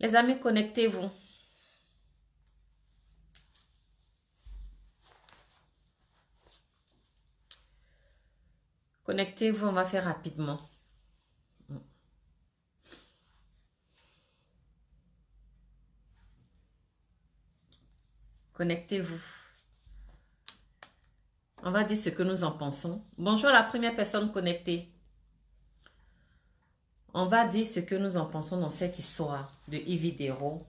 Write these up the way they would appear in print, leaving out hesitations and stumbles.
Les amis, connectez-vous. Connectez-vous, on va faire rapidement. Connectez-vous. On va dire ce que nous en pensons. Bonjour à la première personne connectée. On va dire ce que nous en pensons dans cette histoire de Ividero,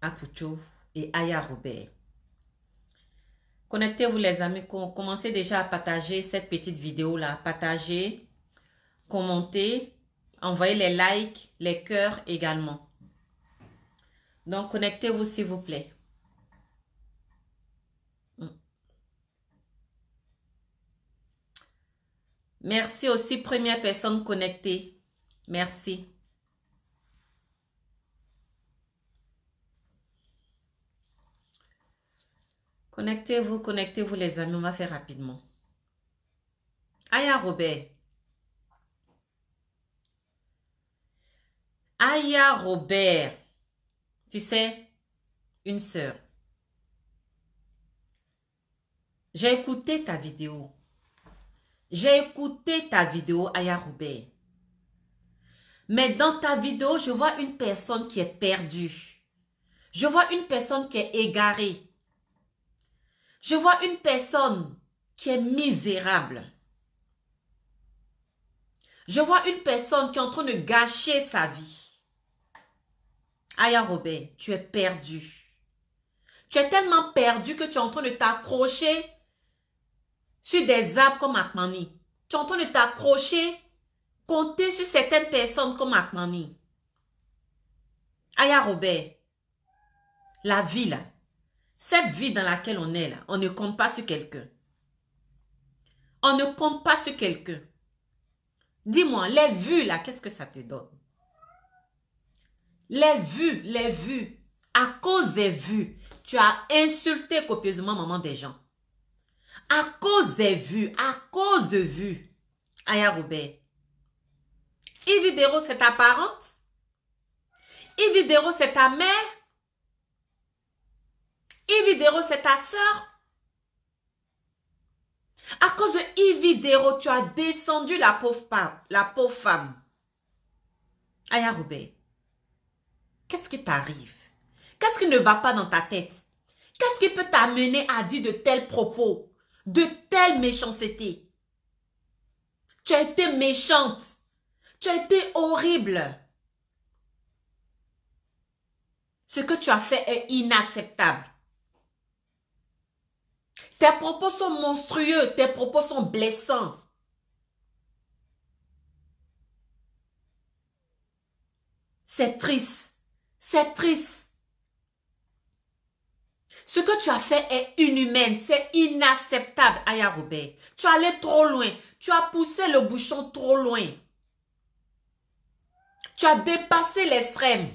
Aputu et Aya Robert. Connectez-vous les amis, commencez déjà à partager cette petite vidéo-là. Partagez, commentez, envoyez les likes, les cœurs également. Donc connectez-vous s'il vous plaît. Merci aussi première personne connectée. Merci. Connectez-vous les amis, on va faire rapidement. Aya Robert. Aya Robert. Tu sais, une sœur. J'ai écouté ta vidéo. J'ai écouté ta vidéo, Aya Robert. Mais dans ta vidéo, je vois une personne qui est perdue. Je vois une personne qui est égarée. Je vois une personne qui est misérable. Je vois une personne qui est en train de gâcher sa vie. Aya Robert, tu es perdu. Tu es tellement perdu que tu es en train de t'accrocher sur des arbres comme Akmani. Tu es en train de t'accrocher, compter sur certaines personnes comme Akmani. Aya Robert, la vie là, cette vie dans laquelle on est là, on ne compte pas sur quelqu'un. On ne compte pas sur quelqu'un. Dis-moi, les vues là, qu'est-ce que ça te donne? Les vues. À cause des vues, tu as insulté copieusement maman des gens. À cause des vues, à cause de vues. Aya Robert. Ividero, c'est ta parente? Ividero, c'est ta mère? Ividero, c'est ta soeur? À cause de Ividero, tu as descendu la pauvre femme. Aya Robert, qu'est-ce qui t'arrive? Qu'est-ce qui ne va pas dans ta tête? Qu'est-ce qui peut t'amener à dire de tels propos, de telles méchancetés? Tu as été méchante. Tu as été horrible. Ce que tu as fait est inacceptable. Tes propos sont monstrueux. Tes propos sont blessants. C'est triste. C'est triste. Ce que tu as fait est inhumain. C'est inacceptable, Aya Robert. Tu es allé trop loin. Tu as poussé le bouchon trop loin. Tu as dépassé l'extrême.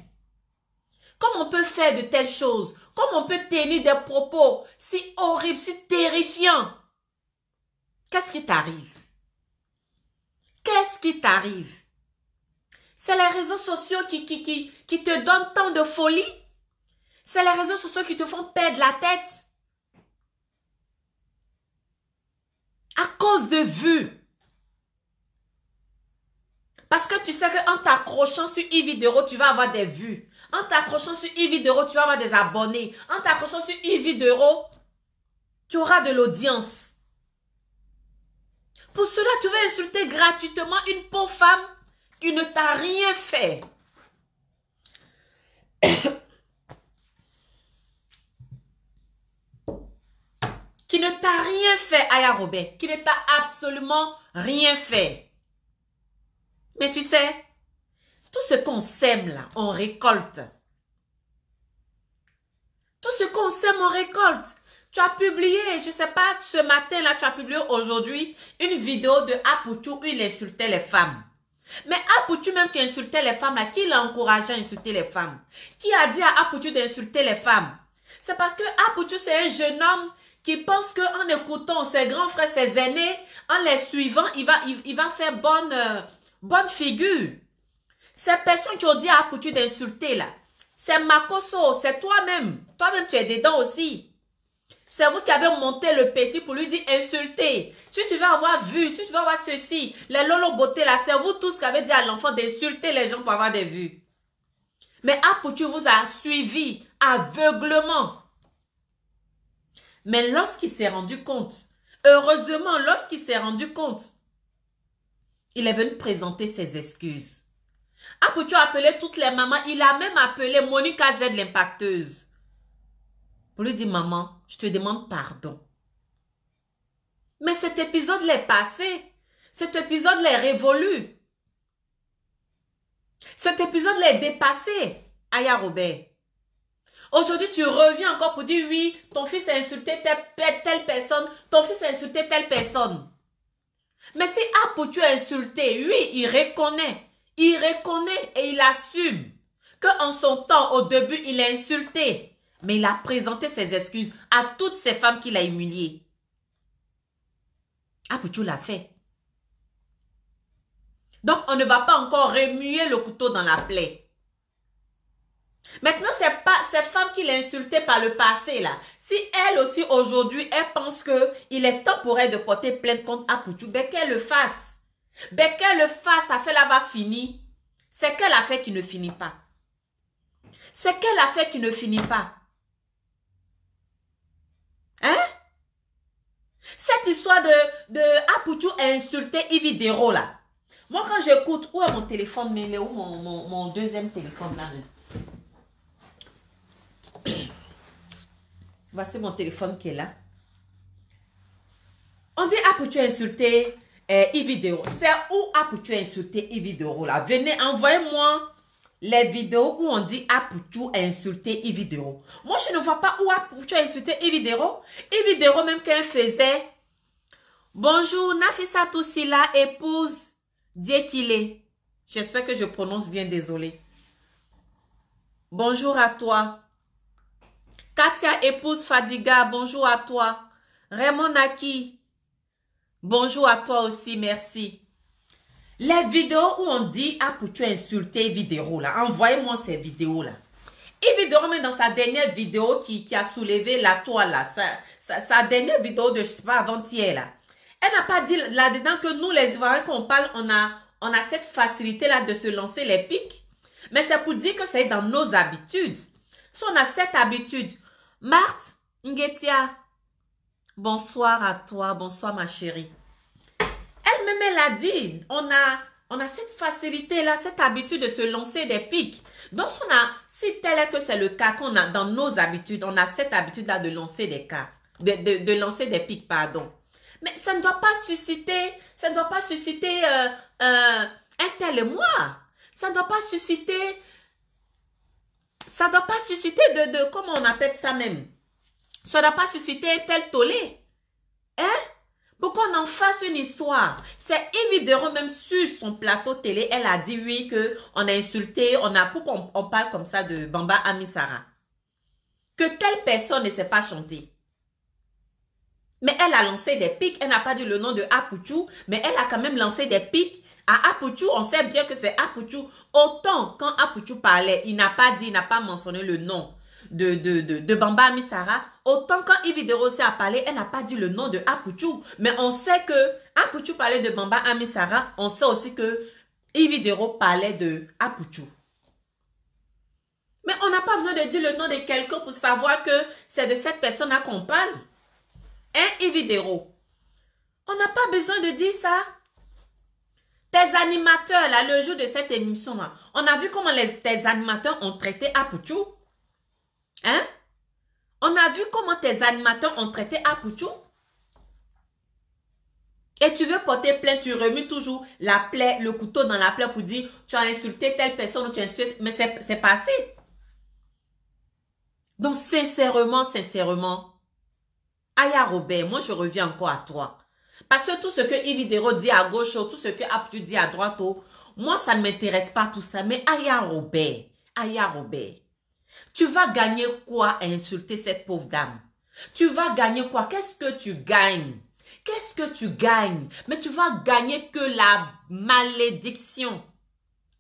Comment on peut faire de telles choses? Comment on peut tenir des propos si horribles, si terrifiants? Qu'est-ce qui t'arrive? Qu'est-ce qui t'arrive? C'est les réseaux sociaux qui te donnent tant de folie? C'est les réseaux sociaux qui te font perdre la tête? À cause de vues. Parce que tu sais qu'en t'accrochant sur Ividero, tu vas avoir des vues. En t'accrochant sur Ividero, tu vas avoir des abonnés. En t'accrochant sur Ividero, tu auras de l'audience. Pour cela, tu vas insulter gratuitement une pauvre femme qui ne t'a rien fait. Qui ne t'a rien fait, Aya Robert. Qui ne t'a absolument rien fait. Mais tu sais, tout ce qu'on sème là, on récolte. Tout ce qu'on sème, on récolte. Tu as publié, je ne sais pas, ce matin là, tu as publié aujourd'hui une vidéo de Aputu où il insultait les femmes. Mais Aputu même qui insultait les femmes là, qui l'a encouragé à insulter les femmes? Qui a dit à Aputu d'insulter les femmes? C'est parce que Aputu c'est un jeune homme qui pense qu'en écoutant ses grands frères, ses aînés, en les suivant, il va faire bonne figure. Ces personnes qui ont dit à Aputu d'insulter là, C'est Makoso, c'est toi-même. Toi-même, tu es dedans aussi. C'est vous qui avez monté le petit pour lui dire insulter. Si tu veux avoir vu, si tu veux avoir ceci, les lolo beauté là, c'est vous tous qui avez dit à l'enfant d'insulter les gens pour avoir des vues. Mais Apoutu vous a suivi aveuglement. Mais lorsqu'il s'est rendu compte, heureusement, lorsqu'il s'est rendu compte, il est venu présenter ses excuses. Apoutu a appelé toutes les mamans. Il a même appelé Monica Z, l'impacteuse. Pour lui dire, maman, je te demande pardon. Mais cet épisode l'est passé. Cet épisode l'est révolu. Cet épisode l'est dépassé. Aya Robert. Aujourd'hui, tu reviens encore pour dire, oui, ton fils a insulté telle personne. Ton fils a insulté telle personne. Mais si Apoutu a insulté, oui, il reconnaît. Il reconnaît et il assume qu'en son temps, au début, il a insulté. Mais il a présenté ses excuses à toutes ces femmes qu'il a humiliées. Apoutu l'a fait. Donc, on ne va pas encore remuer le couteau dans la plaie. Maintenant, c'est pas ces femmes qu'il a insultées par le passé, là. Si elle aussi, aujourd'hui, elle pense qu'il est temps pour elle de porter plainte contre Apoutu, ben qu'elle le fasse. Ben qu'elle le fasse, ça fait là-bas fini. C'est qu'elle a fait qui ne finit pas. C'est qu'elle a fait qui ne finit pas. Hein? Cette histoire de Apoutu a insulté Yves Dero, là. Moi, quand j'écoute, où est mon téléphone? Mais il est où mon deuxième téléphone, là? Voici mon téléphone qui est là. On dit Apoutu a insulté Yves Dero. C'est où Apoutu a insulté Yves Dero, là? Venez, envoyez-moi les vidéos où on dit Apoutu a insulté Yves Dero. Moi, je ne vois pas où Apoutu a insulté Yves Dero. Yves Dero, même quand elle faisait bonjour, Nafisa Toussila, épouse Diekile. J'espère que je prononce bien, désolé. Bonjour à toi. Katia, épouse Fadiga, bonjour à toi. Raymond Naki, bonjour à toi aussi, merci. Les vidéos où on dit Apoutu a insulté Yves Dero, là, envoyez-moi ces vidéos-là. Yves Dero, même dans sa dernière vidéo qui a soulevé la toile, là, sa dernière vidéo de, je ne sais pas, avant-hier, là, elle n'a pas dit là-dedans que nous, les Ivoiriens, qu'on parle, on a cette facilité-là de se lancer les pics. Mais c'est pour dire que c'est dans nos habitudes. Si on a cette habitude, Marthe Ngetia, bonsoir à toi, bonsoir ma chérie. Elle-même, elle a dit, on a cette facilité-là, cette habitude de se lancer des pics. Donc, si tel est que c'est le cas qu'on a dans nos habitudes, on a cette habitude-là de lancer des cas, de lancer des pics, pardon. Mais ça ne doit pas susciter, un tel moi. Ça ne doit pas susciter, de comment on appelle ça même. Ça ne doit pas susciter un tel tollé. Hein? Pour qu'on en fasse une histoire. C'est Yves Dero même sur son plateau télé, elle a dit oui qu'on a insulté, pourquoi on parle comme ça de Bamba Amisara. Que telle personne ne sait pas chanter. Mais elle a lancé des pics, elle n'a pas dit le nom de Apoutu, mais elle a quand même lancé des pics. À Apoutu, on sait bien que c'est Apoutu. Autant quand Apoutu parlait, il n'a pas mentionné le nom de Bamba Amisara. Autant quand Yves Dero a parlé, elle n'a pas dit le nom de Apoutu. Mais on sait que Apoutu parlait de Bamba Amisara. On sait aussi que Yves Dero parlait de Apoutu. Mais on n'a pas besoin de dire le nom de quelqu'un pour savoir que c'est de cette personne-là qu'on parle. Hein, Yves Dero? On n'a pas besoin de dire ça. Tes animateurs, là, le jour de cette émission-là, on a vu comment tes animateurs ont traité Apoutu. Hein? On a vu comment tes animateurs ont traité Apoutu. Et tu veux porter plainte, tu remues toujours la plaie, le couteau dans la plaie pour dire tu as insulté telle personne ou tu as insulté. Mais c'est passé. Donc, sincèrement, Aya Robert, moi je reviens encore à toi. Parce que tout ce que Yves Dero dit à gauche, tout ce que Apoutu dit à droite, moi ça ne m'intéresse pas tout ça. Mais Aya Robert, tu vas gagner quoi à insulter cette pauvre dame? Tu vas gagner quoi? Qu'est-ce que tu gagnes? Qu'est-ce que tu gagnes? Mais tu vas gagner que la malédiction.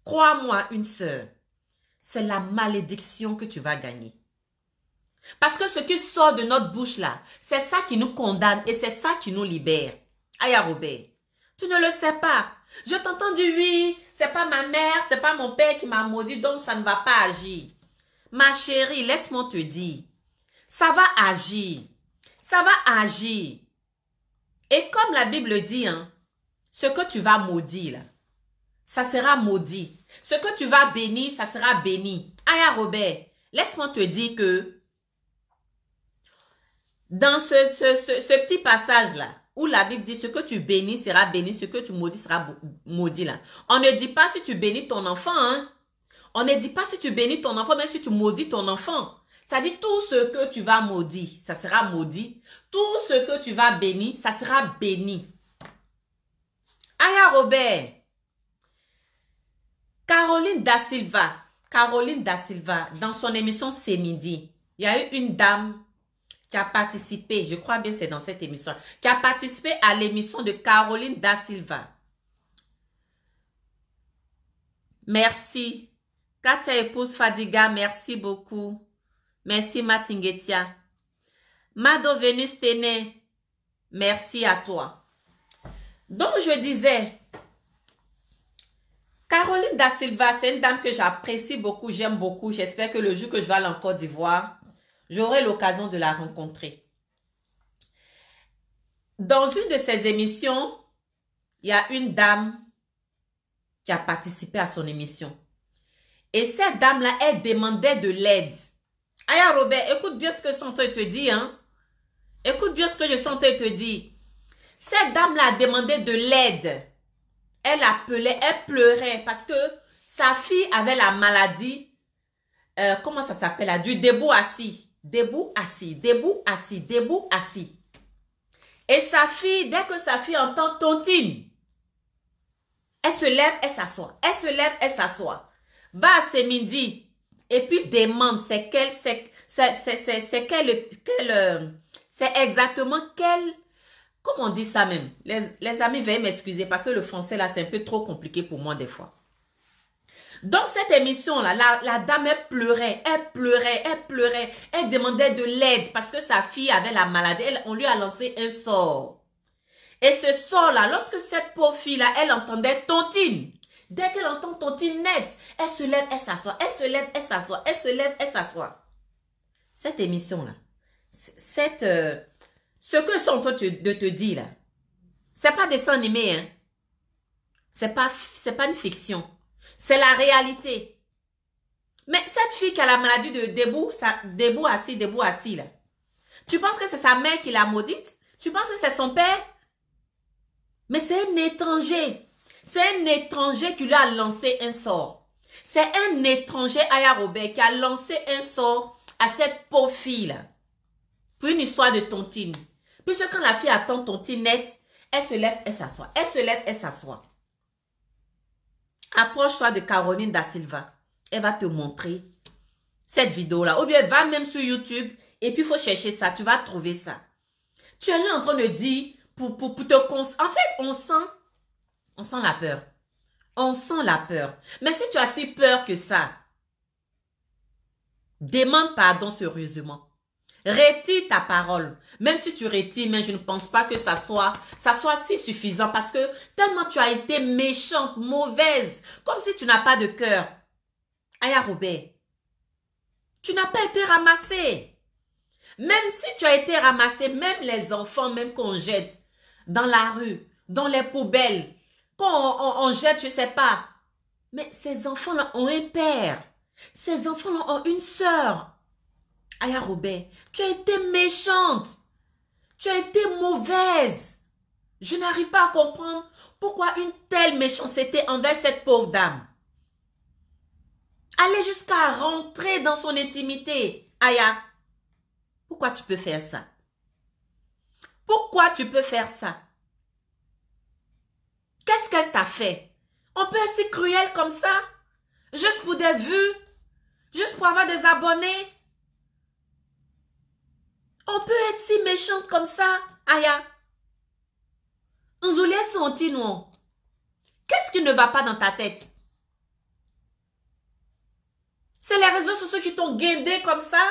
Crois-moi, une sœur. c'est la malédiction que tu vas gagner. Parce que ce qui sort de notre bouche là, c'est ça qui nous condamne et c'est ça qui nous libère. Aya Robert, tu ne le sais pas. Je t'entends dire oui, c'est pas ma mère, c'est pas mon père qui m'a maudit, donc ça ne va pas agir. Ma chérie, laisse-moi te dire, ça va agir. Ça va agir. Et comme la Bible dit, hein, ce que tu vas maudire, là, ça sera maudit. Ce que tu vas bénir, ça sera béni. Aya Robert, laisse-moi te dire que dans ce petit passage-là, où la Bible dit ce que tu bénis sera béni, ce que tu maudis sera maudit là. On ne dit pas si tu bénis ton enfant, hein. On ne dit pas si tu bénis ton enfant, mais si tu maudis ton enfant. Ça dit tout ce que tu vas maudire, ça sera maudit. Tout ce que tu vas bénir, ça sera béni. Aya Robert, Caroline Da Silva, dans son émission C'est Midi, il y a eu une dame qui a participé, je crois bien c'est dans cette émission, qui a participé à l'émission de Caroline Da Silva. Merci. Katia épouse Fadiga, merci beaucoup. Merci Matingetia. Mado Venus Tene, merci à toi. Donc je disais, Caroline Da Silva, c'est une dame que j'apprécie beaucoup, j'aime beaucoup. J'espère que le jour que je vais aller en Côte d'Ivoire, j'aurai l'occasion de la rencontrer. Dans une de ses émissions, il y a une dame qui a participé à son émission. Et cette dame-là, elle demandait de l'aide. Aya Robert, écoute bien ce que je suis en train de te dire. Hein? Écoute bien ce que je suis en train de te dire. Cette dame-là a demandé de l'aide. Elle appelait, elle pleurait parce que sa fille avait la maladie. Comment ça s'appelle? Du debout assis. Debout assis, debout assis, debout assis. Et sa fille, dès que sa fille entend tontine, elle se lève, elle s'assoit. Elle se lève, elle s'assoit. Va à ses midi et puis demande c'est exactement quel, comment on dit ça même. Les amis, veuillez m'excuser parce que le français là c'est un peu trop compliqué pour moi des fois. Dans cette émission là, la dame elle pleurait, elle demandait de l'aide parce que sa fille avait la maladie, on lui a lancé un sort. Et ce sort là, lorsque cette pauvre fille là, elle entendait tontine. Dès qu'elle entend tontine net, elle se lève, elle s'assoit, elle se lève, elle s'assoit, elle se lève, elle s'assoit. Cette émission-là, ce que je suis en train de te dire là, c'est pas dessin animé, hein. C'est pas une fiction. C'est la réalité. Mais cette fille qui a la maladie de debout assis là, tu penses que c'est sa mère qui l'a maudite? Tu penses que c'est son père? Mais c'est un étranger. C'est un étranger qui lui a lancé un sort. C'est un étranger, Aya Robert, qui a lancé un sort à cette pauvre fille-là. Pour une histoire de tontine. Puisque quand la fille attend tontine net, elle se lève, elle s'assoit. Elle se lève, elle s'assoit. Approche-toi de Caroline Da Silva. Elle va te montrer cette vidéo-là. Ou bien va même sur YouTube et puis il faut chercher ça. Tu vas trouver ça. Tu es là en train de dire pour te concentrer. En fait, on sent la peur. On sent la peur. Mais si tu as si peur que ça, demande pardon sérieusement. Retire ta parole. Même si tu retires, mais je ne pense pas que ça soit si suffisant parce que tellement tu as été méchante, mauvaise, comme si tu n'as pas de cœur. Aya Robert, tu n'as pas été ramassé. Même si tu as été ramassé, même les enfants, même qu'on jette dans la rue, dans les poubelles, quand on jette, je ne sais pas. Mais ces enfants-là ont un père. Ces enfants-là ont une sœur. Aya Robert, tu as été méchante. Tu as été mauvaise. Je n'arrive pas à comprendre pourquoi une telle méchanceté envers cette pauvre dame. Aller jusqu'à rentrer dans son intimité. Aya, pourquoi tu peux faire ça? Pourquoi tu peux faire ça? Qu'est-ce qu'elle t'a fait? On peut être si cruel comme ça? Juste pour des vues? Juste pour avoir des abonnés? On peut être si méchante comme ça? Aya. Nzoulé Sontino. Qu'est-ce qui ne va pas dans ta tête? C'est les réseaux sociaux qui t'ont guindé comme ça.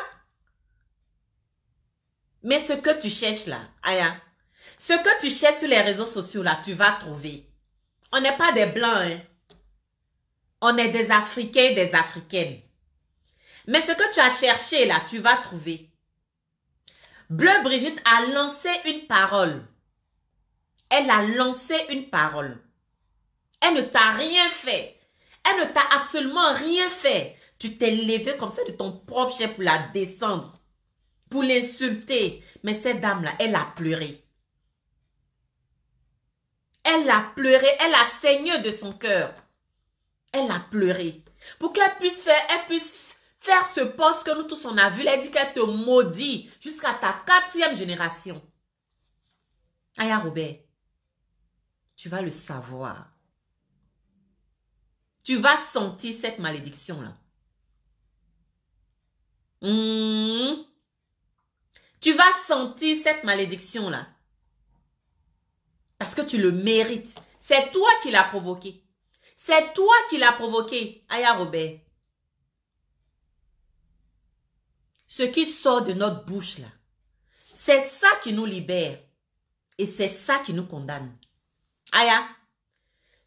Mais ce que tu cherches là, Aya, ce que tu cherches sur les réseaux sociaux là, tu vas trouver. On n'est pas des blancs, hein. On est des Africains, des Africaines. Mais ce que tu as cherché là, tu vas trouver. Bleu Brigitte a lancé une parole. Elle a lancé une parole. Elle ne t'a rien fait. Elle ne t'a absolument rien fait. Tu t'es levé comme ça de ton propre chef pour la descendre. Pour l'insulter. Mais cette dame-là, elle a pleuré. Elle a pleuré. Elle a saigné de son cœur. Elle a pleuré. Pour qu'elle puisse faire ce poste que nous tous on a vu. Elle dit qu'elle te maudit jusqu'à ta 4e génération. Aya Robert, tu vas le savoir. Tu vas sentir cette malédiction-là. Tu vas sentir cette malédiction-là. Parce que tu le mérites. C'est toi qui l'as provoqué. C'est toi qui l'as provoqué, Aya Robert. Ce qui sort de notre bouche, là, c'est ça qui nous libère. Et c'est ça qui nous condamne. Aya,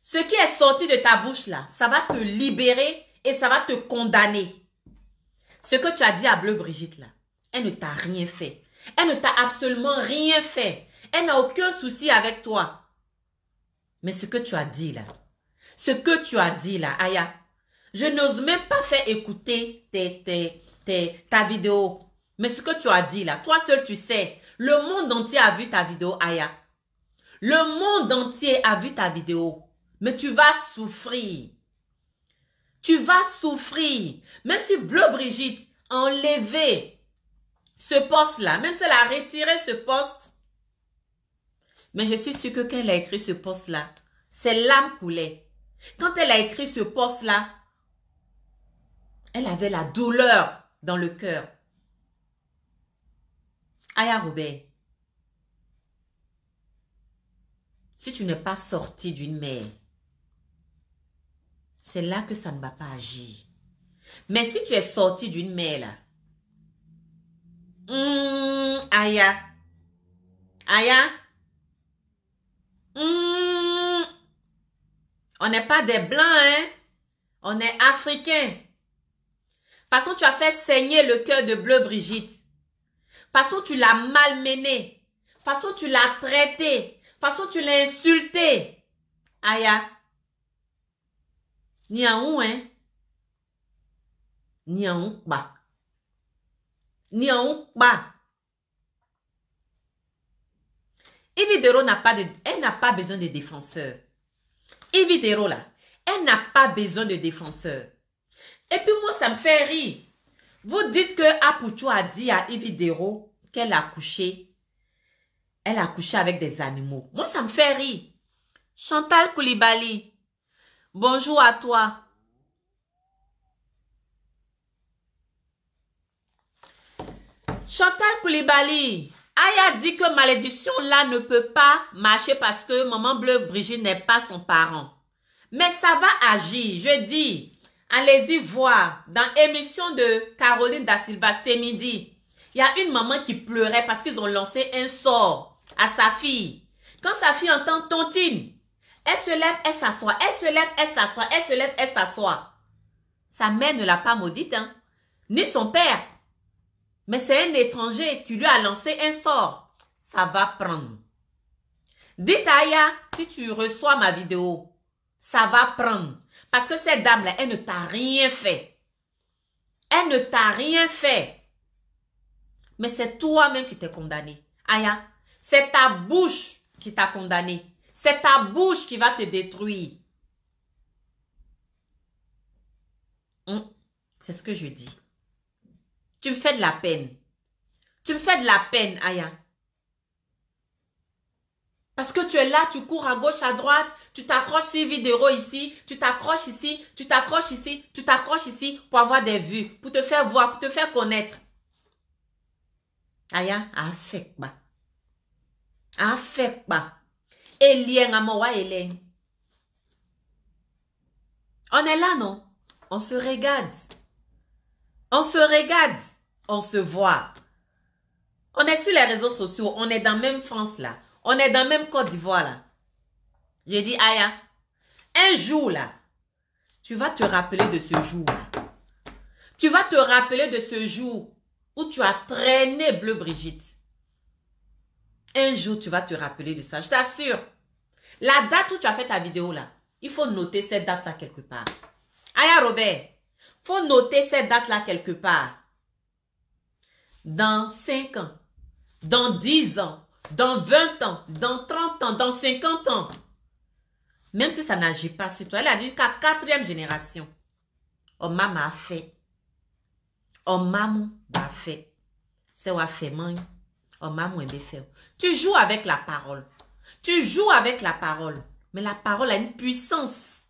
ce qui est sorti de ta bouche, là, ça va te libérer et ça va te condamner. Ce que tu as dit à Bleu Brigitte, là, elle ne t'a rien fait. Elle ne t'a absolument rien fait. Elle n'a aucun souci avec toi. Mais ce que tu as dit, là, Aya, je n'ose même pas faire écouter ta vidéo. Mais ce que tu as dit, là, toi seul tu sais. Le monde entier a vu ta vidéo, Aya. Le monde entier a vu ta vidéo. Mais tu vas souffrir. Tu vas souffrir. Même si Bleu Brigitte a enlevé ce poste-là, même si elle a retiré ce poste, mais je suis sûre que quand elle a écrit ce poste-là, ses larmes coulaient. Quand elle a écrit ce poste-là, elle avait la douleur dans le cœur. Aya Robert, si tu n'es pas sorti d'une mère, c'est là que ça ne va pas agir. Mais si tu es sorti d'une mère, là, Aya, on n'est pas des blancs, hein? On est africains. De toute façon, tu as fait saigner le cœur de Bleu Brigitte. De toute façon, tu l'as malmené. De toute façon, tu l'as traité. De toute façon, tu l'as insulté. Aya. Niaou, hein? Niaou, bah. Niaou, bah. Ividero n'a pas elle n'a pas besoin de défenseur. Ividero, là, elle n'a pas besoin de défenseur. Et puis moi, ça me fait rire. Vous dites que Apoutou a dit à Ividero qu'elle a couché. Elle a couché avec des animaux. Moi, ça me fait rire. Chantal Koulibaly, bonjour à toi. Chantal Koulibaly, Aya dit que malédiction là ne peut pas marcher parce que maman Bleu Brigitte n'est pas son parent. Mais ça va agir, je dis. Allez-y voir dans l'émission de Caroline Da Silva, c'est midi. Il y a une maman qui pleurait parce qu'ils ont lancé un sort à sa fille. Quand sa fille entend tontine, elle se lève, elle s'assoit, elle se lève, elle s'assoit, elle se lève, elle s'assoit. Sa mère ne l'a pas maudite, hein, ni son père. Mais c'est un étranger qui lui a lancé un sort. Ça va prendre. Dites à Aya, si tu reçois ma vidéo, ça va prendre. Parce que cette dame-là, elle ne t'a rien fait. Elle ne t'a rien fait. Mais c'est toi-même qui t'es condamné. Aya, c'est ta bouche qui t'a condamné. C'est ta bouche qui va te détruire. C'est ce que je dis. Tu me fais de la peine. Tu me fais de la peine, Aya. Parce que tu es là, tu cours à gauche, à droite, tu t'accroches sur vidéo ici, tu t'accroches ici, tu t'accroches ici, tu t'accroches ici pour avoir des vues, pour te faire voir, pour te faire connaître. Aya, affecte pas. Affecte pas. Elien amowa Elien. On est là, non? On se regarde. On se regarde, on se voit. On est sur les réseaux sociaux, on est dans même France là. On est dans même Côte d'Ivoire là. J'ai dit, Aya, un jour là, tu vas te rappeler de ce jour là. Tu vas te rappeler de ce jour où tu as traîné Bleu Brigitte. Un jour, tu vas te rappeler de ça, je t'assure. La date où tu as fait ta vidéo là, il faut noter cette date là quelque part. Aya Robert, il faut noter cette date là quelque part. Dans 5 ans, dans 10 ans, dans 20 ans, dans 30 ans, dans 50 ans. Même si ça n'agit pas sur toi. Elle a dit qu'à 4e génération. Oh maman a fait. Oh maman a fait. C'est what fait man. Oh maman a fait. Tu joues avec la parole. Tu joues avec la parole. Mais la parole a une puissance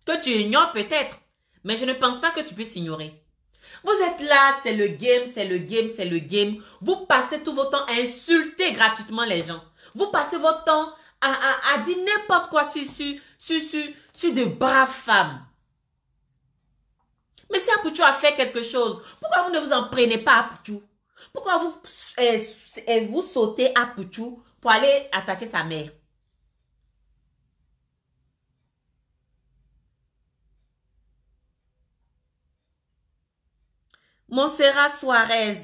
que tu ignores peut-être. Mais je ne pense pas que tu puisses ignorer. Vous êtes là, c'est le game, c'est le game, c'est le game. Vous passez tout votre temps à insulter gratuitement les gens. Vous passez votre temps à dire n'importe quoi sur de braves femmes. Mais si Apouchou a fait quelque chose, pourquoi vous ne vous en prenez pas à Apouchou? Pourquoi vous sautez à Apouchou pour aller attaquer sa mère? Montserrat Suarez.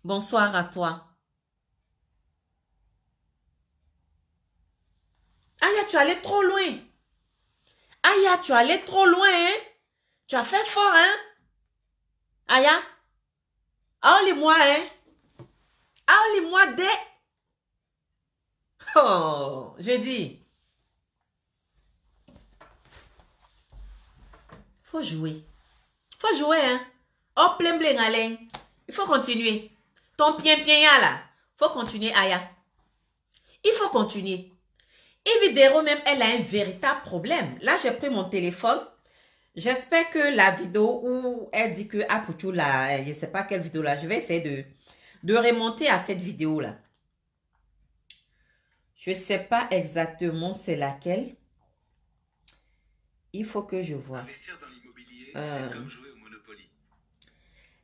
Bonsoir à toi. Aya, tu es allé trop loin. Aya, tu es allé trop loin, hein? Tu as fait fort, hein? Aya, enlève-moi, hein? Enlève-moi des... Oh, je dis. Faut jouer. Faut jouer, hein? Oh, plein plein Alain. Il faut continuer. Ton bien là. Faut continuer, Aya. Il faut continuer. Evidero même, elle a un véritable problème. Là, j'ai pris mon téléphone. J'espère que la vidéo où elle dit que Apouchou là, je ne sais pas quelle vidéo là, je vais essayer de remonter à cette vidéo là. Je ne sais pas exactement c'est laquelle. Il faut que je vois. Investir dans l'immobilier, c'est comme jouer au Monopoly.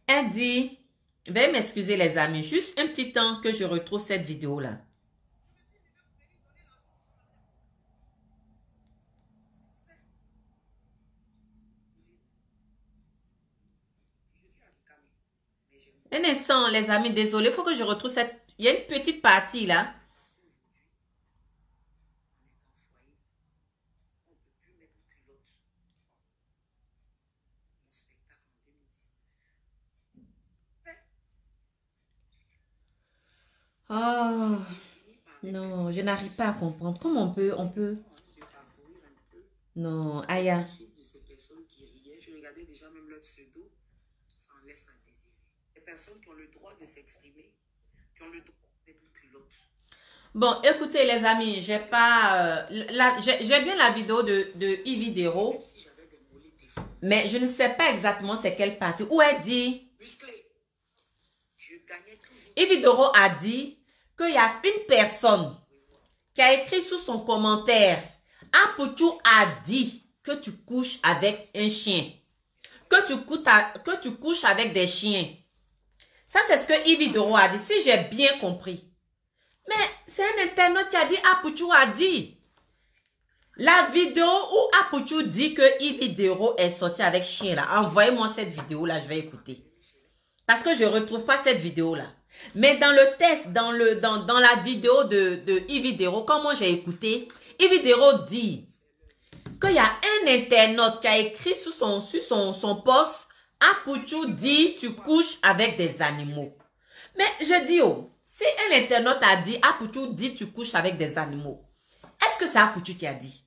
Elle dit, veuillez m'excuser les amis, juste un petit temps que je retrouve cette vidéo là. Un instant, les amis, désolé, il faut que je retrouve cette... Il y a une petite partie là. Oh, non, je n'arrive pas à comprendre. Comment on peut... Non, Aya. Je regardais déjà même leur pseudo, ça en laisse à désirer. Les personnes qui ont le droit de s'exprimer, qui ont le droit de mettre une culotte. Bon, écoutez les amis, j'ai pas... j'ai bien la vidéo de Evidero, mais je ne sais pas exactement c'est quelle partie. Où elle dit... Evidero a dit qu'il y a une personne qui a écrit sous son commentaire, Apouchou a dit que tu couches avec un chien. Que tu couches avec des chiens. Ça, c'est ce que Evidero a dit, si j'ai bien compris. Mais c'est un internaute qui a dit, Apouchou a dit. La vidéo où Apouchou dit que Evidero est sorti avec chien là. Envoyez-moi cette vidéo là, je vais écouter. Parce que je ne retrouve pas cette vidéo là. Mais dans le test, dans la vidéo de Evidero, comme moi j'ai écouté, Evidero dit qu'il y a un internaute qui a écrit sur son post, Apouchou dit tu couches avec des animaux. Mais je dis, oh, si un internaute a dit, Apouchou dit tu couches avec des animaux, est-ce que c'est Apouchou qui a dit?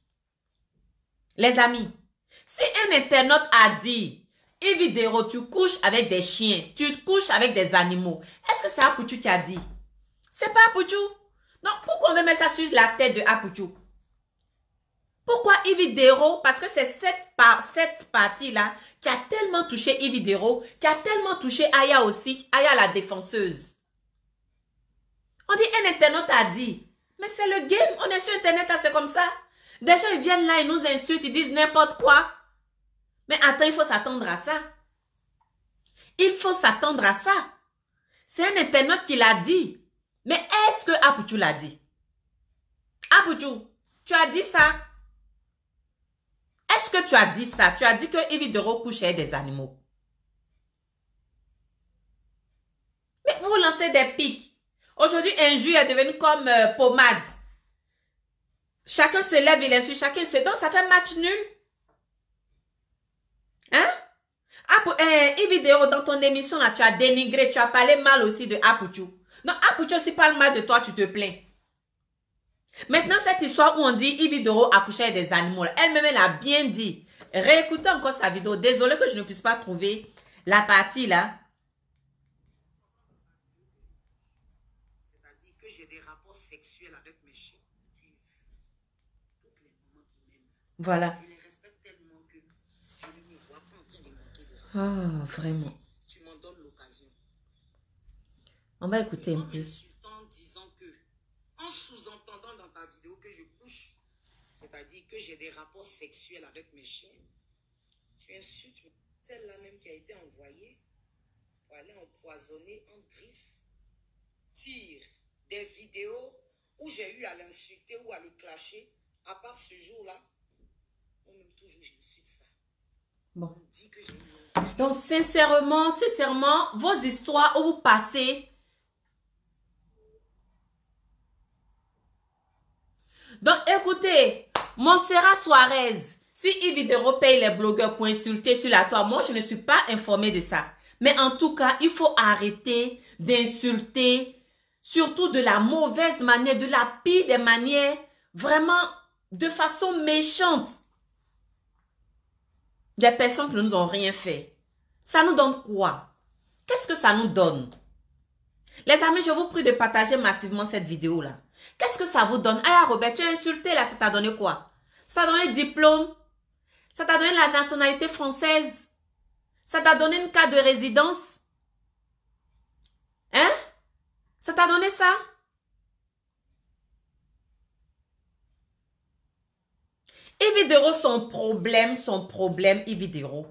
Les amis, si un internaute a dit, Evidero, tu couches avec des chiens, tu couches avec des animaux, est-ce que c'est Apouchou qui a dit? C'est pas Apouchou. Non, pourquoi on veut mettre ça sur la tête de Apouchou? Pourquoi Evidero? Parce que c'est cette partie-là qui a tellement touché Evidero, qui a tellement touché Aya aussi, Aya la défenseuse. On dit, un internaute a dit, mais c'est le game, on est sur internet, c'est comme ça. Des gens ils viennent là, ils nous insultent, ils disent n'importe quoi. Mais attends, il faut s'attendre à ça. Il faut s'attendre à ça. C'est un internaute qui l'a dit. Mais est-ce que Apouchou l'a dit? Apouchou, tu as dit ça? Est-ce que tu as dit ça? Tu as dit que Ividoro couchait des animaux. Mais vous lancez des pics. Aujourd'hui, injure est devenu comme pommade. Chacun se lève, il insulte, chacun se donne, ça fait match nul. Hein? Ividoro, dans ton émission, là, tu as dénigré, tu as parlé mal aussi de Apouchou. Non, Apouchou aussi parle mal de toi, tu te plains. Maintenant, cette histoire où on dit Ividoro accouchait des animaux, elle-même, elle a bien dit. Réécoutez encore sa vidéo. Désolé que je ne puisse pas trouver la partie là. C'est-à-dire que j'ai des rapports sexuels avec mes chiens. Toutes les mamans qui m'aiment. Voilà. Je les respecte tellement que je ne me vois pas en train de manquer de respect. Oh, vraiment. Si tu m'en donnes l'occasion. On va écouter un En peu. m'insultant, en disant que, en sous-entendant dans ta vidéo que je couche, c'est-à-dire que j'ai des rapports sexuels avec mes chiens, tu insultes celle-là même qui a été envoyée pour aller empoisonner en griffe, tire des vidéos où j'ai eu à l'insulter ou à le clasher, à part ce jour-là, moi-même toujours j'insulte ça. Bon. On dit que j'ai eu... Donc, sincèrement, vos histoires où vous passez. Donc, écoutez, Montserrat Suarez, si Ividoro paye les blogueurs pour insulter sur la toile, moi, je ne suis pas informée de ça. Mais en tout cas, il faut arrêter d'insulter, surtout de la mauvaise manière, de la pire des manières, vraiment de façon méchante. Des personnes qui ne nous ont rien fait. Ça nous donne quoi? Qu'est-ce que ça nous donne? Les amis, je vous prie de partager massivement cette vidéo-là. Qu'est-ce que ça vous donne? Ah, Robert, tu as insulté là, ça t'a donné quoi? Ça t'a donné diplôme? Ça t'a donné la nationalité française? Ça t'a donné une carte de résidence? Hein? Ça t'a donné ça? Ividoro, son problème, Ividoro,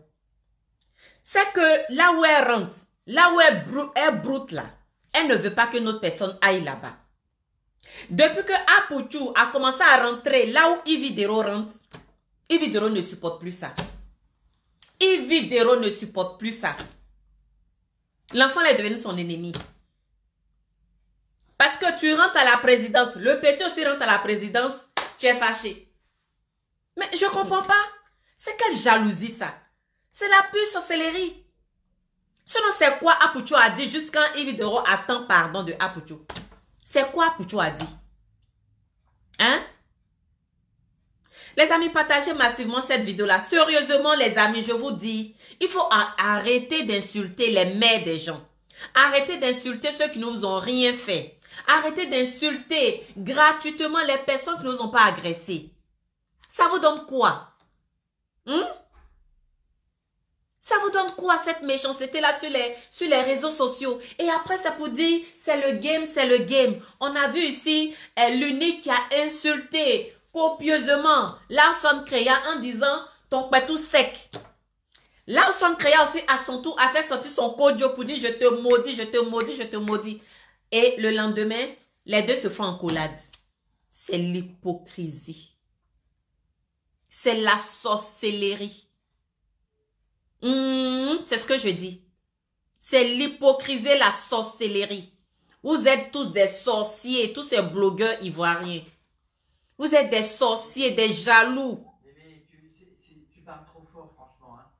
c'est que là où elle rentre, là où elle broute là, elle ne veut pas que notre personne aille là-bas. Depuis que Apouchou a commencé à rentrer là où Ividoro rentre, Ividoro ne supporte plus ça. Ividoro ne supporte plus ça. L'enfant est devenu son ennemi. Parce que tu rentres à la présidence, le petit aussi rentre à la présidence, tu es fâché. Mais je ne comprends pas. C'est quelle jalousie ça? C'est la pure sorcellerie. Sinon, c'est quoi Apouchou a dit juste quand Ividoro attend pardon de Apouchou? C'est quoi Apouchou a dit? Hein? Les amis, partagez massivement cette vidéo-là. Sérieusement, les amis, je vous dis, il faut arrêter d'insulter les mères des gens. Arrêtez d'insulter ceux qui ne vous ont rien fait. Arrêtez d'insulter gratuitement les personnes qui ne vous ont pas agressé. Ça vous donne quoi? Ça vous donne quoi cette méchanceté-là sur les réseaux sociaux? Et après, c'est pour dire, c'est le game, c'est le game. On a vu ici l'unique qui a insulté copieusement Larson Créa en disant ton pétou sec. Larson Créa aussi à son tour a fait sortir son kojo pour dire je te maudis, je te maudis, je te maudis. Et le lendemain, les deux se font encolade. C'est l'hypocrisie. C'est la sorcellerie. C'est ce que je dis. C'est l'hypocrisie, la sorcellerie. Vous êtes tous des sorciers, tous ces blogueurs ivoiriens. Vous êtes des sorciers, des jaloux. Mais tu parles trop fort, franchement. Hein.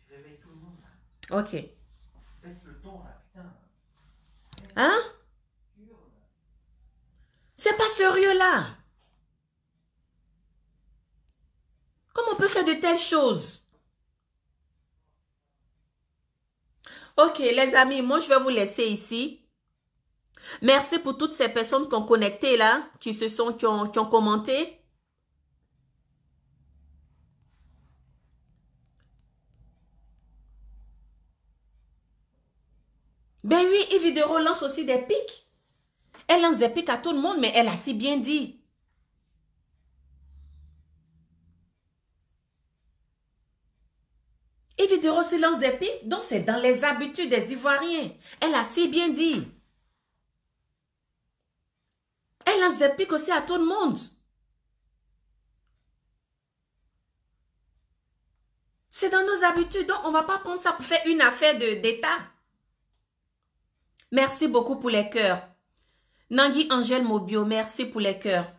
Tu réveilles tout le monde. Là. Ok. Baisse le ton, là, putain. Hein? C'est pas sérieux, là. Comment on peut faire de telles choses? Ok, les amis, moi, je vais vous laisser ici. Merci pour toutes ces personnes qui ont connecté là, qui ont commenté. Ben oui, Ividoro lance aussi des pics. Elle lance des pics à tout le monde, mais elle a si bien dit. Yves Dero se lance des pipes, donc c'est dans les habitudes des Ivoiriens. Elle a si bien dit. Elle lance des piques aussi à tout le monde. C'est dans nos habitudes, donc on ne va pas prendre ça pour faire une affaire d'État. Merci beaucoup pour les cœurs. Nangui Angèle Mobio, merci pour les cœurs.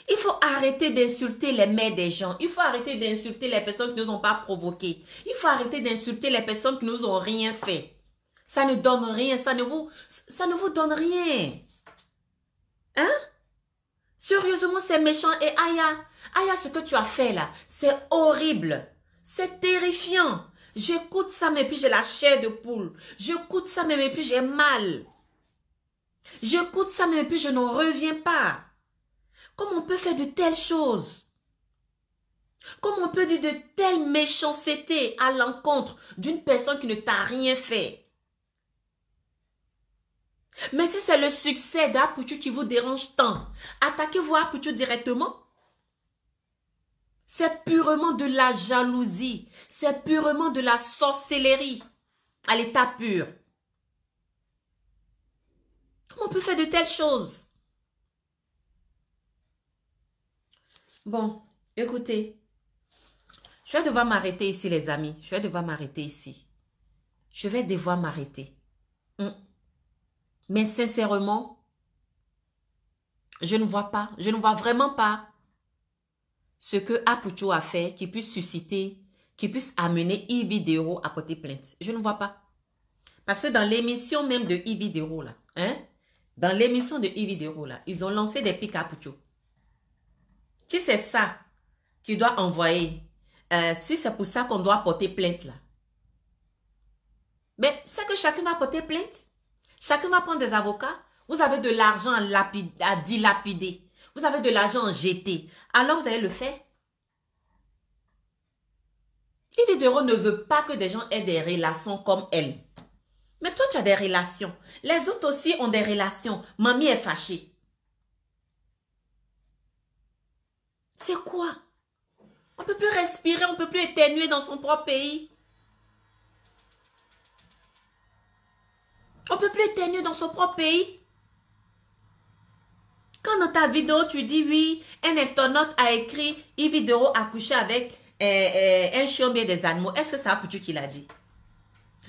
Il faut arrêter d'insulter les mères des gens. Il faut arrêter d'insulter les personnes qui ne nous ont pas provoqués. Il faut arrêter d'insulter les personnes qui ne nous ont rien fait. Ça ne donne rien, ça ne vous donne rien. Hein? Sérieusement, c'est méchant. Et Aya, ce que tu as fait là, c'est horrible. C'est terrifiant. J'écoute ça, mais puis j'ai la chair de poule. J'écoute ça, mais puis j'ai mal. J'écoute ça, mais puis je n'en reviens pas. Comment on peut faire de telles choses? Comment on peut dire de telles méchancetés à l'encontre d'une personne qui ne t'a rien fait? Mais si c'est le succès d'Apoutou qui vous dérange tant, attaquez-vous à Apoutou directement. C'est purement de la jalousie. C'est purement de la sorcellerie à l'état pur. Comment on peut faire de telles choses? Bon, écoutez. Je vais devoir m'arrêter ici, les amis. Je vais devoir m'arrêter ici. Je vais devoir m'arrêter. Mais sincèrement, je ne vois pas, je ne vois vraiment pas ce que Apoutou a fait qui puisse susciter, qui puisse amener Yves Dero à porter plainte. Je ne vois pas. Parce que dans l'émission même de Yves Dero, là, dans l'émission de Yves Dero, là, ils ont lancé des pics à Apoutou. Si c'est ça qu'il doit envoyer, si c'est pour ça qu'on doit porter plainte, là, mais c'est que chacun va porter plainte. Chacun va prendre des avocats. Vous avez de l'argent à dilapider. Vous avez de l'argent à jeter. Alors vous allez le faire. Yves Dero ne veut pas que des gens aient des relations comme elle. Mais toi, tu as des relations. Les autres aussi ont des relations. Mamie est fâchée. C'est quoi? On ne peut plus respirer, on ne peut plus éternuer dans son propre pays. On ne peut plus éternuer dans son propre pays. Quand dans ta vidéo, tu dis oui, un internaute a écrit Yves Dero a couché avec un chien bien des animaux. Est-ce que c'est Apoutou qui l'a dit?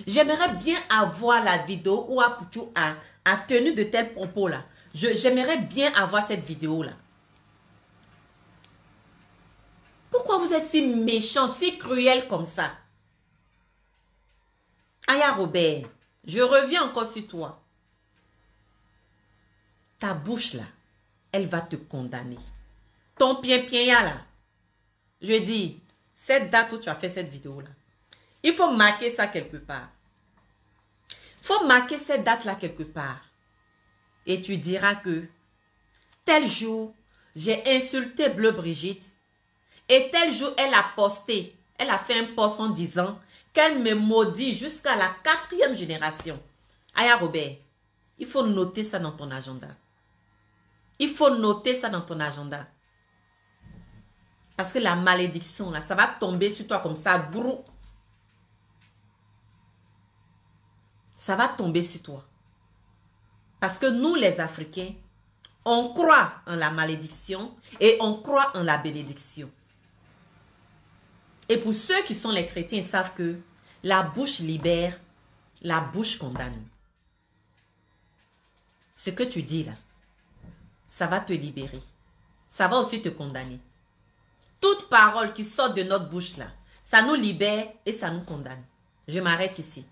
J'aimerais bien avoir la vidéo où Apoutou a tenu de tels propos-là. J'aimerais bien avoir cette vidéo-là. Pourquoi vous êtes si méchant, si cruel comme ça? Aya Robert, je reviens encore sur toi. Ta bouche là, elle va te condamner. Ton pien-pien là, je dis, cette date où tu as fait cette vidéo là, il faut marquer ça quelque part. Il faut marquer cette date là quelque part. Et tu diras que tel jour, j'ai insulté Bleu Brigitte. Et tel jour, elle a posté, elle a fait un post en disant qu'elle me maudit jusqu'à la 4e génération. Aya Robert, il faut noter ça dans ton agenda. Il faut noter ça dans ton agenda. Parce que la malédiction, là, ça va tomber sur toi comme ça, brou. Ça va tomber sur toi. Parce que nous, les Africains, on croit en la malédiction et on croit en la bénédiction. Et pour ceux qui sont les chrétiens, ils savent que la bouche libère, la bouche condamne. Ce que tu dis là, ça va te libérer. Ça va aussi te condamner. Toute parole qui sort de notre bouche là, ça nous libère et ça nous condamne. Je m'arrête ici.